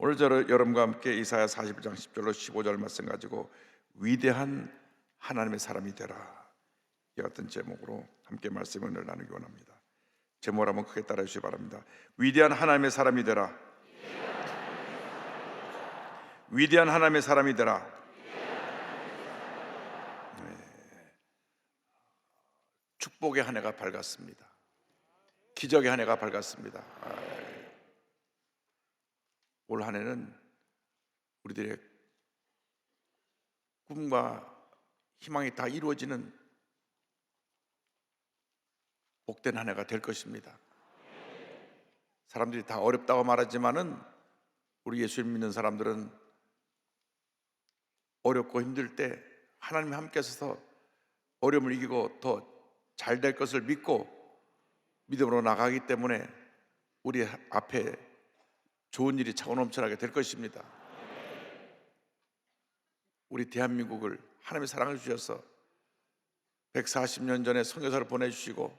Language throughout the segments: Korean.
오늘 여러분과 함께 이사야 41장 10절로 15절 말씀 가지고 위대한 하나님의 사람이 되라, 이 같은 제목으로 함께 말씀을 나누기 원합니다. 제목을 한번 크게 따라해 주시기 바랍니다. 위대한 하나님의 사람이 되라. 위대한 하나님의 사람이 되라. 축복의 한 해가 밝았습니다. 기적의 한 해가 밝았습니다. 올 한 해는 우리들의 꿈과 희망이 다 이루어지는 복된 한 해가 될 것입니다. 사람들이 다 어렵다고 말하지만은 우리 예수님 믿는 사람들은 어렵고 힘들 때 하나님이 함께 하셔서 어려움을 이기고 더 잘 될 것을 믿고 믿음으로 나가기 때문에 우리 앞에 좋은 일이 차고 넘쳐나게 될 것입니다. 우리 대한민국을 하나님의 사랑을 주셔서 140년 전에 선교사를 보내주시고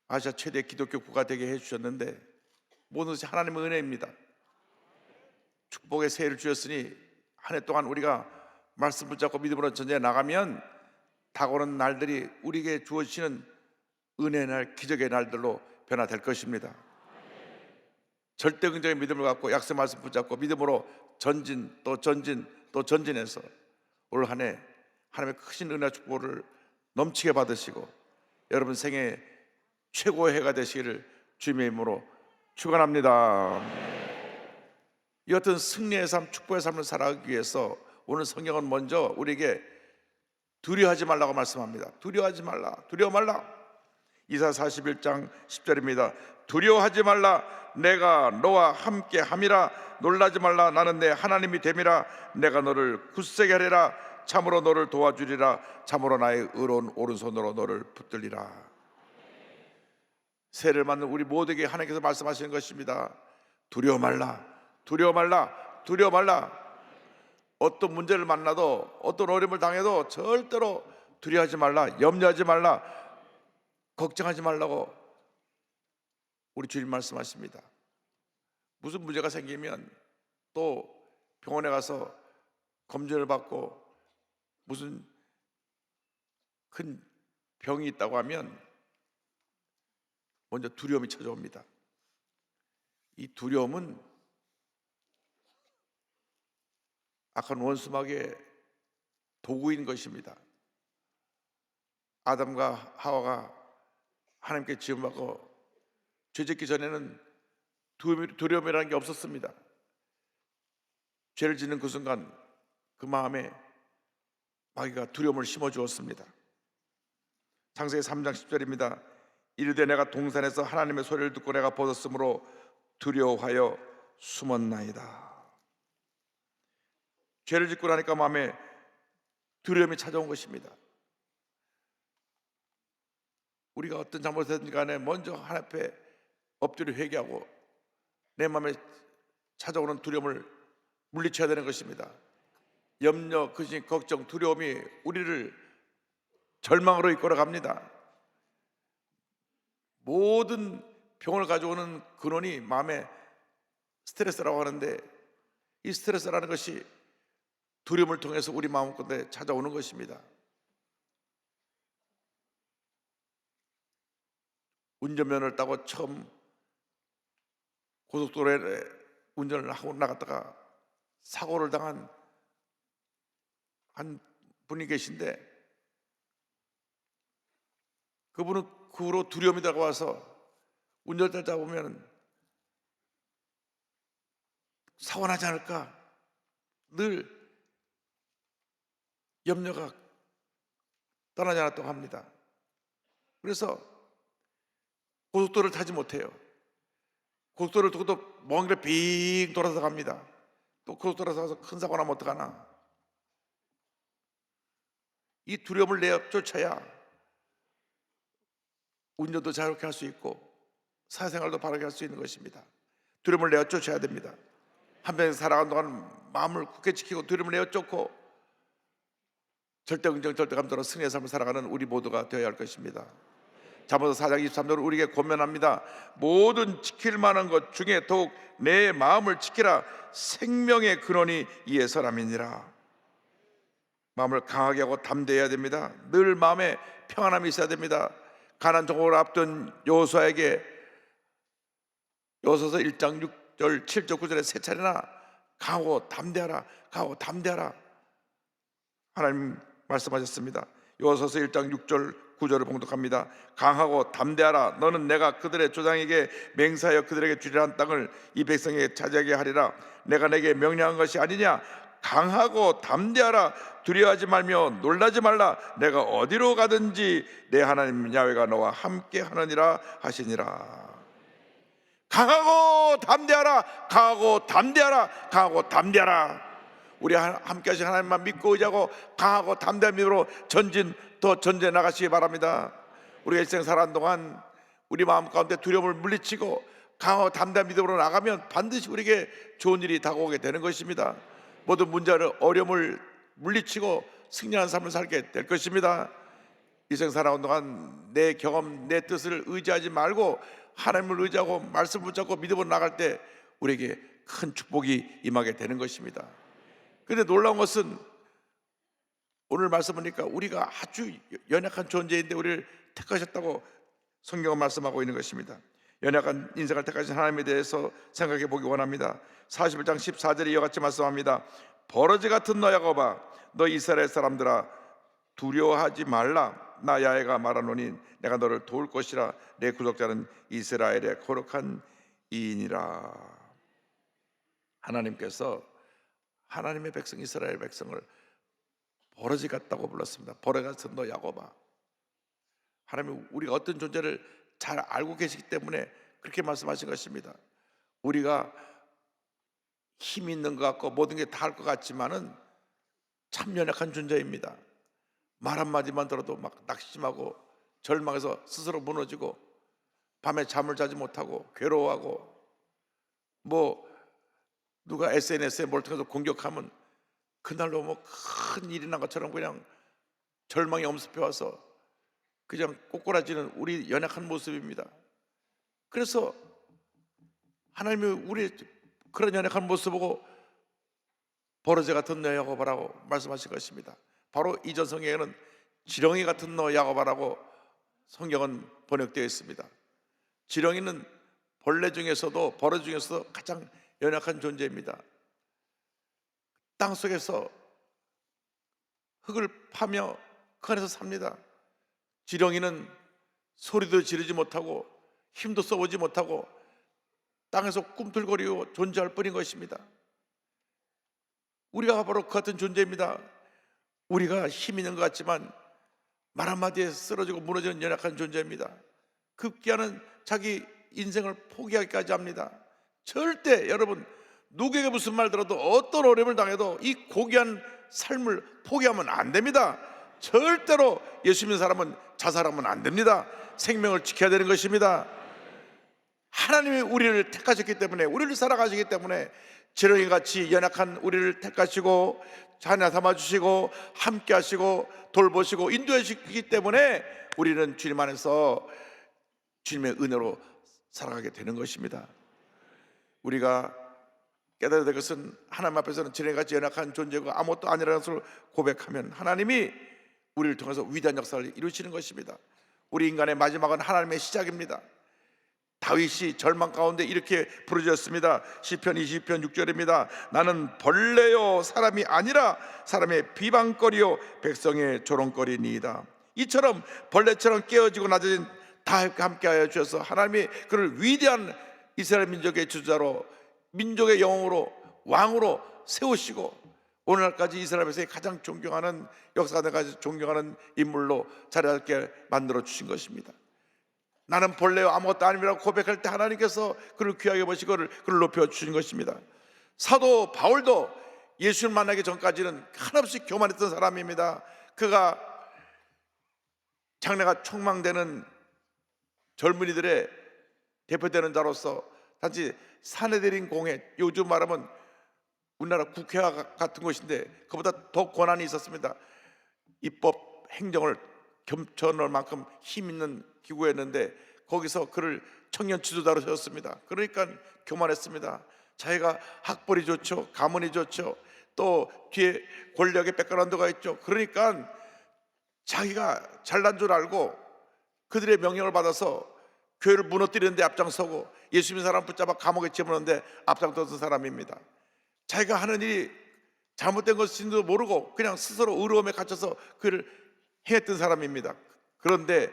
아시아 최대 기독교 국가 되게 해주셨는데 모든 것이 하나님의 은혜입니다. 축복의 새해를 주셨으니 한 해 동안 우리가 말씀 붙잡고 믿음으로 전쟁에 나가면 다가오는 날들이 우리에게 주어지는 은혜의 날, 기적의 날들로 변화될 것입니다. 절대 긍정의 믿음을 갖고 약속 말씀 붙잡고 믿음으로 전진 또 전진 또 전진해서 올 한 해 하나님의 크신 은혜와 축복을 넘치게 받으시고 여러분 생애 최고의 해가 되시기를 주님의 이름으로 축원합니다. 이 같은 승리의 삶, 축복의 삶을 살아가기 위해서 오늘 성경은 먼저 우리에게 두려워하지 말라고 말씀합니다. 두려워하지 말라, 두려워 말라. 이사야 41장 10절입니다. 두려워하지 말라, 내가 너와 함께 함이라. 놀라지 말라, 나는 내 하나님이 됨이라. 내가 너를 굳세게 하리라. 참으로 너를 도와주리라. 참으로 나의 의로운 오른손으로 너를 붙들리라. 새해를 맞는 우리 모두에게 하나님께서 말씀하시는 것입니다. 두려워 말라, 두려워 말라, 두려워 말라. 어떤 문제를 만나도 어떤 어려움을 당해도 절대로 두려워하지 말라, 염려하지 말라, 걱정하지 말라고 우리 주님 말씀하십니다. 무슨 문제가 생기면 또 병원에 가서 검진을 받고 무슨 큰 병이 있다고 하면 먼저 두려움이 찾아옵니다. 이 두려움은 악한 원수막의 도구인 것입니다. 아담과 하와가 하나님께 지음받고 죄짓기 전에는 두려움이라는 게 없었습니다. 죄를 짓는 그 순간 그 마음에 마귀가 두려움을 심어주었습니다. 창세기 3장 10절입니다. 이르되 내가 동산에서 하나님의 소리를 듣고 내가 벗었으므로 두려워하여 숨었나이다. 죄를 짓고 나니까 마음에 두려움이 찾아온 것입니다. 우리가 어떤 잘못을 했든지 간에 먼저 하나님 앞에 엎드려 회개하고 내 마음에 찾아오는 두려움을 물리쳐야 되는 것입니다. 염려, 근심, 걱정, 두려움이 우리를 절망으로 이끌어 갑니다. 모든 병을 가져오는 근원이 마음의 스트레스라고 하는데 이 스트레스라는 것이 두려움을 통해서 우리 마음 가운데 찾아오는 것입니다. 운전면허를 따고 처음 고속도로에 운전을 하고 나갔다가 사고를 당한 한 분이 계신데 그분은 그 후로 두려움이 다가와서 운전대를 잡으면 사고 나지 않을까 늘 염려가 떠나지 않았다고 합니다. 그래서 고속도로를 타지 못해요. 고속도로를 두고도 먼 길을 빙 돌아서 갑니다. 또 고속도로에 가서 큰 사고 나면 어떡하나. 이 두려움을 내어 쫓아야 운전도 자유롭게 할 수 있고 사회생활도 바르게 할 수 있는 것입니다. 두려움을 내어 쫓아야 됩니다. 한평생 살아가는 동안 마음을 굳게 지키고 두려움을 내어 쫓고 절대 긍정, 절대 감도로 승리의 삶을 살아가는 우리 모두가 되어야 할 것입니다. 잠언서 4장 23절을 우리에게 권면합니다. 모든 지킬 만한 것 중에 더욱 내 마음을 지키라. 생명의 근원이 이에 서람이니라. 마음을 강하게 하고 담대해야 됩니다. 늘 마음에 평안함이 있어야 됩니다. 가나안 정복을 앞둔 여호수아에게 여호수아서 1장 6절 7절 9절에 세 차례나 강하고 담대하라, 강하고 담대하라 하나님 말씀하셨습니다. 여호수아서 1장 6절 9절을 봉독합니다. 강하고 담대하라. 너는 내가 그들의 조상에게 맹세하여 그들에게 주리란 땅을 이 백성에게 차지하게 하리라. 내가 내게 명령한 것이 아니냐. 강하고 담대하라. 두려워하지 말며 놀라지 말라. 내가 어디로 가든지 내 하나님 야훼가 너와 함께 하느니라 하시니라. 강하고 담대하라. 강하고 담대하라. 강하고 담대하라. 우리 함께 하신 하나님만 믿고 의지하고 강하고 담대한 믿음으로 더 전진해 나가시기 바랍니다. 우리가 일생 살아가는 동안 우리 마음 가운데 두려움을 물리치고 강하고 담대한 믿음으로 나가면 반드시 우리에게 좋은 일이 다가오게 되는 것입니다. 모든 문제를 어려움을 물리치고 승리하는 삶을 살게 될 것입니다. 일생 살아가는 동안 내 경험, 내 뜻을 의지하지 말고 하나님을 의지하고 말씀을 붙잡고 믿음으로 나갈 때 우리에게 큰 축복이 임하게 되는 것입니다. 그런데 놀라운 것은 오늘 말씀 보니까 우리가 아주 연약한 존재인데 우리를 택하셨다고 성경은 말씀하고 있는 것입니다. 연약한 인생을 택하신 하나님에 대해서 생각해 보기 원합니다. 41장 14절에 이와 같이 말씀합니다. 버러지 같은 너 야곱아, 너 이스라엘 사람들아, 두려워하지 말라. 나 야훼가 말하노니 내가 너를 도울 것이라. 내 구속자는 이스라엘의 거룩한 이인이라. 하나님께서 하나님의 백성 이스라엘 백성을 버러지 같다고 불렀습니다. 버러지 같은 너 야곱아. 하나님이 우리가 어떤 존재를 잘 알고 계시기 때문에 그렇게 말씀하신 것입니다. 우리가 힘이 있는 것 같고 모든 게 다 할 것 같지만은 참 연약한 존재입니다. 말 한마디만 들어도 막 낙심하고 절망해서 스스로 무너지고 밤에 잠을 자지 못하고 괴로워하고 누가 SNS에 뭘 통해서 공격하면 그날로 큰 일이 난 것처럼 그냥 절망이 엄습해 와서 그냥 꼬꾸라지는 우리 연약한 모습입니다. 그래서 하나님이 우리 그런 연약한 모습 보고 버러지 같은 너 야곱아라고 말씀하신 것입니다. 바로 이전 성경에는 지렁이 같은 너 야곱아라고 성경은 번역되어 있습니다. 지렁이는 벌레 중에서도 버러지 중에서도 가장 연약한 존재입니다. 땅 속에서 흙을 파며 그 안에서 삽니다. 지렁이는 소리도 지르지 못하고 힘도 써보지 못하고 땅에서 꿈틀거리고 존재할 뿐인 것입니다. 우리가 바로 그 같은 존재입니다. 우리가 힘 있는 것 같지만 말 한마디에 쓰러지고 무너지는 연약한 존재입니다. 급기야는 자기 인생을 포기하기까지 합니다. 절대 여러분 누구에게 무슨 말 들어도 어떤 어려움을 당해도 이 고귀한 삶을 포기하면 안 됩니다. 절대로 예수 믿는 사람은 자살하면 안 됩니다. 생명을 지켜야 되는 것입니다. 하나님이 우리를 택하셨기 때문에 우리를 살아가시기 때문에 지렁이같이 연약한 우리를 택하시고 자녀 삼아주시고 함께 하시고 돌보시고 인도해 주시기 때문에 우리는 주님 안에서 주님의 은혜로 살아가게 되는 것입니다. 우리가 깨달아야 될 것은 하나님 앞에서는 지렁이같이 연약한 존재고 아무것도 아니라는 것을 고백하면 하나님이 우리를 통해서 위대한 역사를 이루시는 것입니다. 우리 인간의 마지막은 하나님의 시작입니다. 다윗이 절망 가운데 이렇게 부르짖었습니다. 시편 20편 6절입니다. 나는 벌레요 사람이 아니라 사람의 비방거리요 백성의 조롱거리니이다. 이처럼 벌레처럼 깨어지고 낮아진 다윗과 함께하여 주셔서 하나님이 그를 위대한 이스라엘 민족의 주자로 민족의 영웅으로 왕으로 세우시고 오늘날까지 이스라엘 백성이 가장 존경하는 역사가까지 존경하는 인물로 자리하게 만들어 주신 것입니다. 나는 벌레요 아무것도 아님이라고 고백할 때 하나님께서 그를 귀하게 보시고 그를 높여 주신 것입니다. 사도 바울도 예수를 만나기 전까지는 한없이 교만했던 사람입니다. 그가 장래가 촉망되는 젊은이들의 대표되는 자로서 단지 사내들인 공회, 요즘 말하면 우리나라 국회와 같은 곳인데 그보다 더 권한이 있었습니다. 입법 행정을 겸천할 만큼 힘 있는 기구였는데 거기서 그를 청년 지도자로 세웠습니다. 그러니까 교만했습니다. 자기가 학벌이 좋죠, 가문이 좋죠, 또 뒤에 권력의 백그라운드가 있죠. 그러니까 자기가 잘난 줄 알고 그들의 명령을 받아서 교회를 무너뜨리는 데 앞장서고 예수 믿는 사람 붙잡아 감옥에 집어넣는 데 앞장섰던 사람입니다. 자기가 하는 일이 잘못된 것인지도 모르고 그냥 스스로 의로움에 갇혀서 그를 행했던 사람입니다. 그런데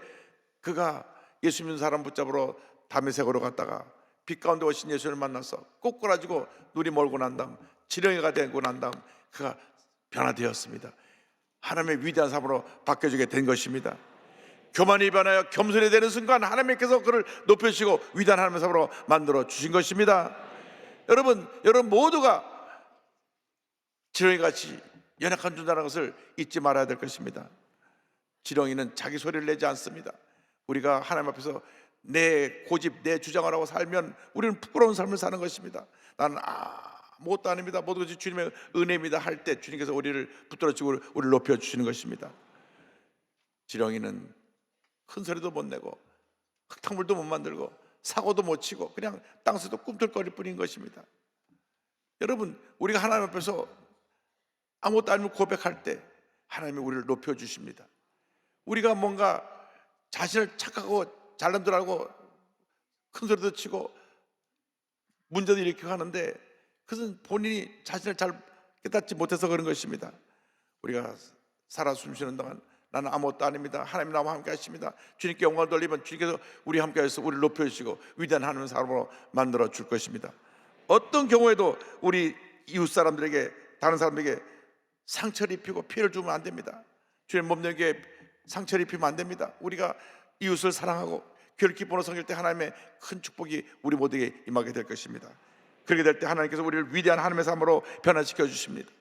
그가 예수 믿는 사람 붙잡으러 다메섹으로 갔다가 빛 가운데 오신 예수를 만나서 꼬꾸라지고 눈이 멀고 난 다음 지렁이가 되고 난 다음 그가 변화되었습니다. 하나님의 위대한 사람으로 바뀌어지게 된 것입니다. 교만이 변하여 겸손이 되는 순간 하나님께서 그를 높여주시고 위대한 하나님의 사람으로 만들어 주신 것입니다. 여러분 모두가 지렁이같이 연약한 존재라는 것을 잊지 말아야 될 것입니다. 지렁이는 자기 소리를 내지 않습니다. 우리가 하나님 앞에서 내 고집, 내 주장을 하고 살면 우리는 부끄러운 삶을 사는 것입니다. 나는 아무것도 아닙니다, 모든 것이 주님의 은혜입니다 할 때 주님께서 우리를 붙들어주고 우리를 높여주시는 것입니다. 지렁이는 큰 소리도 못 내고 흙탕물도 못 만들고 사고도 못 치고 그냥 땅속에서 꿈틀거릴 뿐인 것입니다. 여러분, 우리가 하나님 앞에서 아무것도 아니면 고백할 때 하나님이 우리를 높여주십니다. 우리가 뭔가 자신을 착하고 잘난 줄 알고 큰 소리도 치고 문제도 일으키고 하는데 그것은 본인이 자신을 잘 깨닫지 못해서 그런 것입니다. 우리가 살아 숨쉬는 동안 나는 아무것도 아닙니다, 하나님 나와 함께 하십니다, 주님께 영광을 돌리면 주님께서 우리 함께 하셔서 우리를 높여주시고 위대한 하나님의 사람으로 만들어 줄 것입니다. 어떤 경우에도 우리 이웃 사람들에게, 다른 사람들에게 상처를 입히고 피해를 주면 안 됩니다. 주의 몸에게 상처를 입히면 안 됩니다. 우리가 이웃을 사랑하고 교회를 기쁨으로 섬길 때 하나님의 큰 축복이 우리 모두에게 임하게 될 것입니다. 그렇게 될 때 하나님께서 우리를 위대한 하나님의 삶으로 변화시켜 주십니다.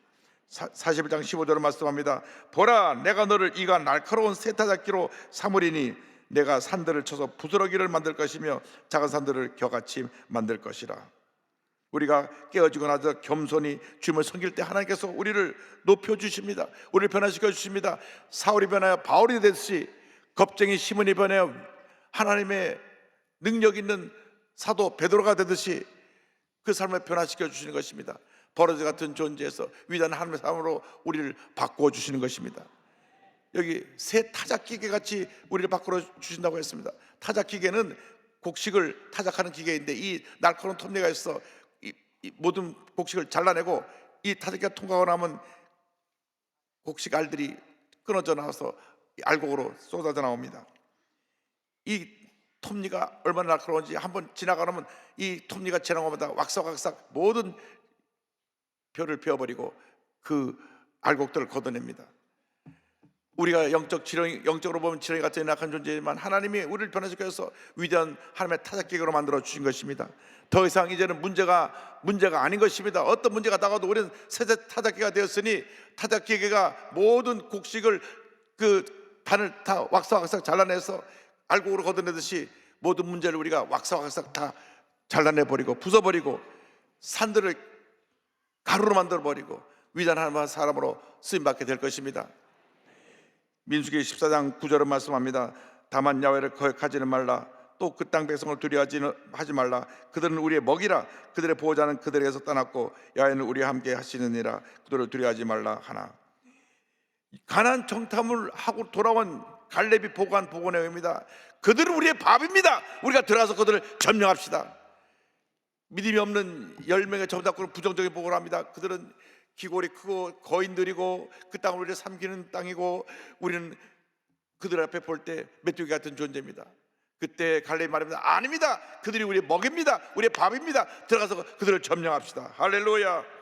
41장 15절을 말씀합니다. 보라, 내가 너를 이가 날카로운 세타잡기로 삼으리니 내가 산들을 쳐서 부스러기를 만들 것이며 작은 산들을 겨같이 만들 것이라. 우리가 깨어지고 나서 겸손히 주님을 섬길 때 하나님께서 우리를 높여주십니다. 우리를 변화시켜 주십니다. 사울이 변하여 바울이 됐듯이, 겁쟁이 시몬이 변하여 하나님의 능력 있는 사도 베드로가 되듯이 그 삶을 변화시켜 주시는 것입니다. 버러지 같은 존재에서 위대한 하나님의 삶으로 우리를 바꾸어 주시는 것입니다. 여기 새 타작기계 같이 우리를 바꾸어 주신다고 했습니다. 타작기계는 곡식을 타작하는 기계인데 이 날카로운 톱니가 있어 이 모든 곡식을 잘라내고 이 타작기가 통과하고 나면 곡식 알들이 끊어져 나와서 알곡으로 쏟아져 나옵니다. 이 톱니가 얼마나 날카로운지 한번 지나가면 이 톱니가 지나가마다 왁삭왁삭 모든 벼를 베어버리고 그 알곡들을 걷어냅니다. 우리가 영적으로 보면 지렁이 같은 연약한 존재지만 하나님이 우리를 변화시켜서 위대한 하나님의 타작기계로 만들어 주신 것입니다. 더 이상 이제는 문제가 아닌 것입니다. 어떤 문제가 나가도 우리는 새 타작기가 되었으니 타작기계가 모든 곡식을 그 반을 다 왁삭왁삭 잘라내서 알곡으로 걷어내듯이 모든 문제를 우리가 왁삭왁삭 다 잘라내버리고 부숴버리고 산들을 가루로 만들어버리고 위대한 하나님의 사람으로 쓰임받게 될 것입니다. 민수기 14장 9절은 말씀합니다. 다만 야훼를 거역하지는 말라. 또 그 땅 백성을 두려워하지 말라. 그들은 우리의 먹이라. 그들의 보호자는 그들에게서 떠났고 야훼는 우리와 함께 하시느니라. 그들을 두려워하지 말라 하나. 가나안 정탐을 하고 돌아온 갈렙이 보고한 보고에 의합니다. 그들은 우리의 밥입니다. 우리가 들어가서 그들을 점령합시다. 믿음이 없는 10명의 정탐꾼은 부정적인 보고를 합니다. 그들은 기골이 크고 거인들이고 그 땅을 우리를 삼키는 땅이고 우리는 그들 앞에 볼 때 메뚜기 같은 존재입니다. 그때 갈렙이 말합니다. 아닙니다. 그들이 우리의 먹입니다. 우리의 밥입니다. 들어가서 그들을 점령합시다. 할렐루야.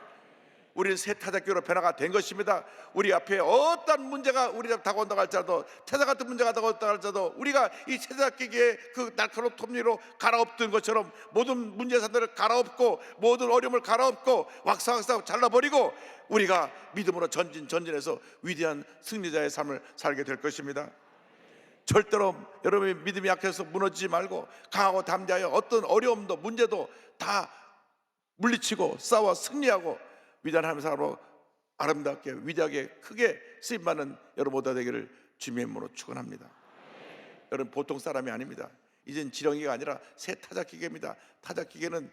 우리는 새 타작기로 변화가 된 것입니다. 우리 앞에 어떤 문제가 우리 앞에 다가온다고 할지라도, 태자 같은 문제가 다가온다고 할지라도 우리가 이 새 타작기에 그 날카로운 톱니로 갈아엎던 것처럼 모든 문제산들을 갈아엎고 모든 어려움을 갈아엎고 왁삭왁삭 잘라버리고 우리가 믿음으로 전진해서 위대한 승리자의 삶을 살게 될 것입니다. 절대로 여러분의 믿음이 약해서 무너지지 말고 강하고 담대하여 어떤 어려움도 문제도 다 물리치고 싸워 승리하고 위대한 하나님의 사람으로 아름답게 위대하게 크게 쓰임받는 여러분 모두가 되기를 주님의 이름으로 축원합니다. 여러분 보통 사람이 아닙니다. 이젠 지렁이가 아니라 새 타작기계입니다. 타작기계는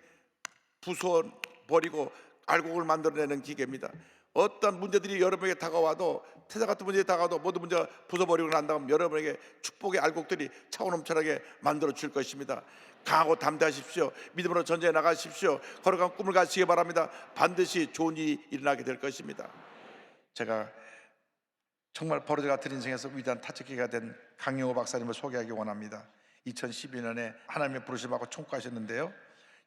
부숴버리고 알곡을 만들어내는 기계입니다. 어떤 문제들이 여러분에게 다가와도, 태자 같은 문제에 다가와도 모든 문제가 부숴버리고 난 다음 여러분에게 축복의 알곡들이 차고 넘쳐나게 만들어 줄 것입니다. 강하고 담대하십시오. 믿음으로 전쟁에 나가십시오. 거룩한 꿈을 가시기 바랍니다. 반드시 좋은 일이 일어나게 될 것입니다. 제가 정말 버러지 같은 인생에서 위대한 타작기가 된 강영호 박사님을 소개하기 원합니다. 2012년에 하나님의 부르심 받고 총과하셨는데요,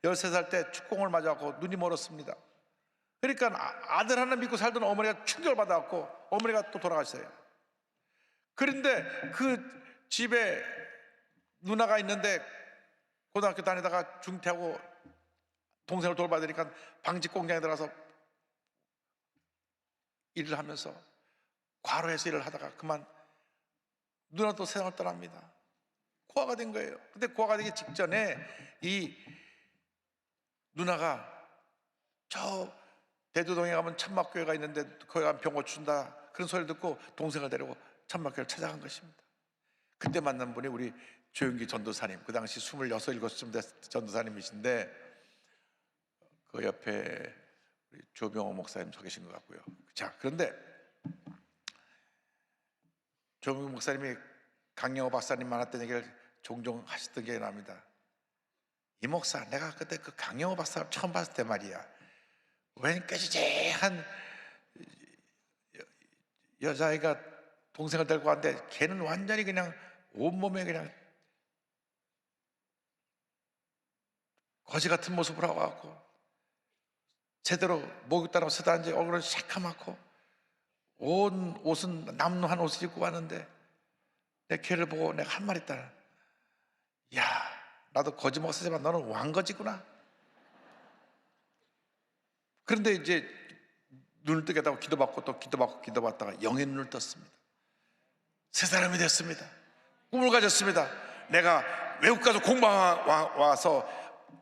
13살 때 축공을 맞아갖고 눈이 멀었습니다. 그러니까 아들 하나 믿고 살던 어머니가 충격을 받아갖고 어머니가 또 돌아가셨어요. 그런데 그 집에 누나가 있는데 고등학교 다니다가 중퇴하고 동생을 돌봐야 되니까 방직 공장에 들어가서 일을 하면서 과로해서 일을 하다가 그만 누나도 세상을 떠납니다. 고아가 된 거예요. 근데 고아가 되기 직전에 이 누나가 저 대두동에 가면 천막교회가 있는데 거기 가면 병 고친다 그런 소리를 듣고 동생을 데리고 천막교회를 찾아간 것입니다. 그때 만난 분이 우리 조용기 전도사님, 그 당시 26, 7쯤 됐 전도사님이신데 그 옆에 우리 조병호 목사님 서 계신 것 같고요. 자, 그런데 조병호 목사님이 강영호 박사님 만났던 얘기를 종종 하셨던 게 납니다. 이 목사, 내가 그때 그 강영호 박사를 처음 봤을 때 말이야, 웬 꾀지지한 여자아이가 동생을 데리고 왔는데 걔는 완전히 그냥 온몸에 그냥 거지 같은 모습을 하고 왔고, 제대로 목욕다라고 쓰다는지 얼굴은 새카맣고 온 옷은 남루한 옷을 입고 왔는데 내 걔를 보고 내가 한 말 있다. 야, 나도 거지 목사지만 너는 왕거지구나. 그런데 이제 눈을 뜨게 하고 기도받고 또 기도받고 기도받다가 영의 눈을 떴습니다. 새 사람이 됐습니다. 꿈을 가졌습니다. 내가 외국 가서 공부와서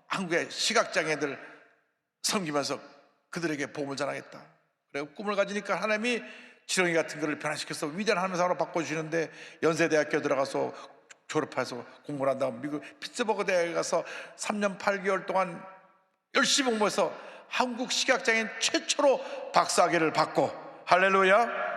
한국의 시각장애인들 섬기면서 그들에게 복음을 전하겠다. 그리고 꿈을 가지니까 하나님이 지렁이 같은 것을 변화시켜서 위대한 하나님의 사람으로 바꿔주시는데, 연세대학교 들어가서 졸업해서 공부를 한 다음 미국 피츠버그 대학에 가서 3년 8개월 동안 열심히 공부해서 한국 시각장애인 최초로 박사학위를 받고, 할렐루야.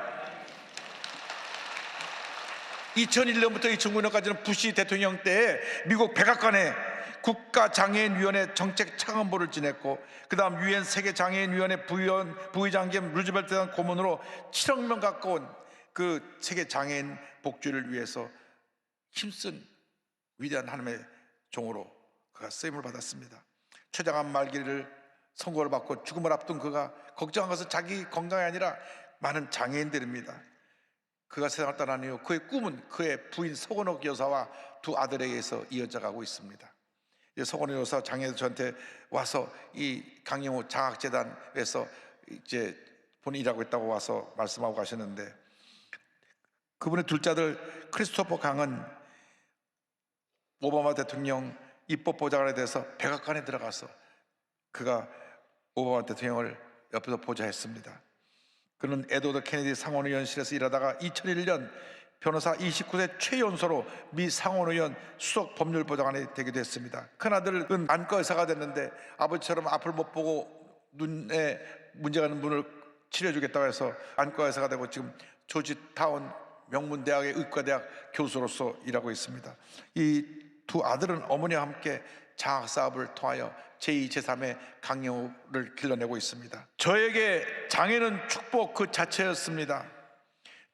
2001년부터 2009년까지는 부시 대통령 때에 미국 백악관에 국가장애인위원회 정책차관보를 지냈고, 그 다음 유엔 세계장애인위원회 부의장 겸 루즈벨트 당 고문으로 7억 명 가까운 그 세계장애인 복지를 위해서 힘쓴 위대한 하나님의 종으로 그가 쓰임을 받았습니다. 최장암 말기를 선고를 받고 죽음을 앞둔 그가 걱정한 것은 자기 건강이 아니라 많은 장애인들입니다. 그가 세상을 떠난 이후 그의 꿈은 그의 부인 서건옥 여사와 두 아들에게서 이어져 가고 있습니다. 서건옥 여사 장애인 저한테 와서 이 강영호 장학재단에서 이제 본인이 일하고 있다고 와서 말씀하고 가셨는데, 그분의 둘째 아들 크리스토퍼 강은 오바마 대통령 입법보좌관에 대해서 백악관에 들어가서 그가 오바마 대통령을 옆에서 보좌했습니다. 그는 에드워드 케네디 상원의원실에서 일하다가 2001년 변호사 29세 최연소로 미 상원의원 수석 법률보좌관이 되기도 했습니다. 큰아들은 안과 의사가 됐는데 아버지처럼 앞을 못 보고 눈에 문제가 있는 분을 치료해주겠다고 해서 안과 의사가 되고 지금 조지타운 명문대학의 의과대학 교수로서 일하고 있습니다. 이 두 아들은 어머니와 함께 장학사업을 통하여 제2, 제3의 강영호를 길러내고 있습니다. 저에게 장애는 축복 그 자체였습니다.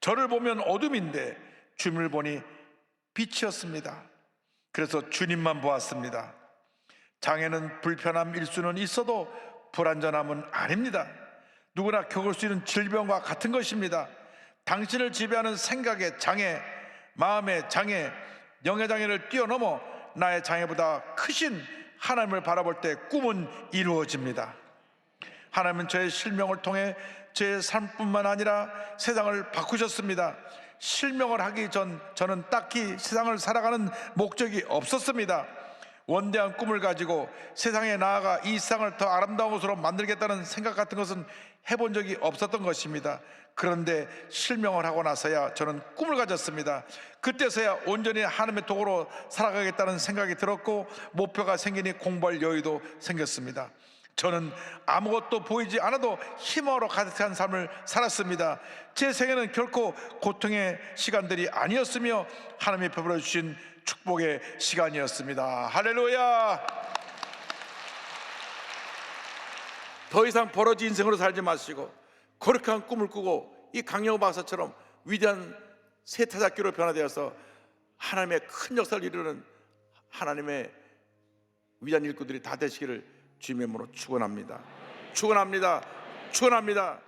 저를 보면 어둠인데 주님을 보니 빛이었습니다. 그래서 주님만 보았습니다. 장애는 불편함 일수는 있어도 불완전함은 아닙니다. 누구나 겪을 수 있는 질병과 같은 것입니다. 당신을 지배하는 생각의 장애, 마음의 장애, 영의 장애를 뛰어넘어 나의 장애보다 크신 하나님을 바라볼 때 꿈은 이루어집니다. 하나님은 저의 실명을 통해 제 삶뿐만 아니라 세상을 바꾸셨습니다. 실명을 하기 전 저는 딱히 세상을 살아가는 목적이 없었습니다. 원대한 꿈을 가지고 세상에 나아가 이 세상을 더 아름다운 곳으로 만들겠다는 생각 같은 것은 해본 적이 없었던 것입니다. 그런데 실명을 하고 나서야 저는 꿈을 가졌습니다. 그때서야 온전히 하나님의 도구로 살아가겠다는 생각이 들었고, 목표가 생기니 공부할 여유도 생겼습니다. 저는 아무것도 보이지 않아도 희망으로 가득한 삶을 살았습니다. 제 생애는 결코 고통의 시간들이 아니었으며 하나님이 베풀어 주신 축복의 시간이었습니다. 할렐루야. 더 이상 버러지 인생으로 살지 마시고 거룩한 꿈을 꾸고 이 강영호 박사처럼 위대한 세타작기로 변화되어서 하나님의 큰 역사를 이루는 하나님의 위대한 일꾼들이 다 되시기를 주님의 이름으로 축원합니다. 축원합니다. 축원합니다.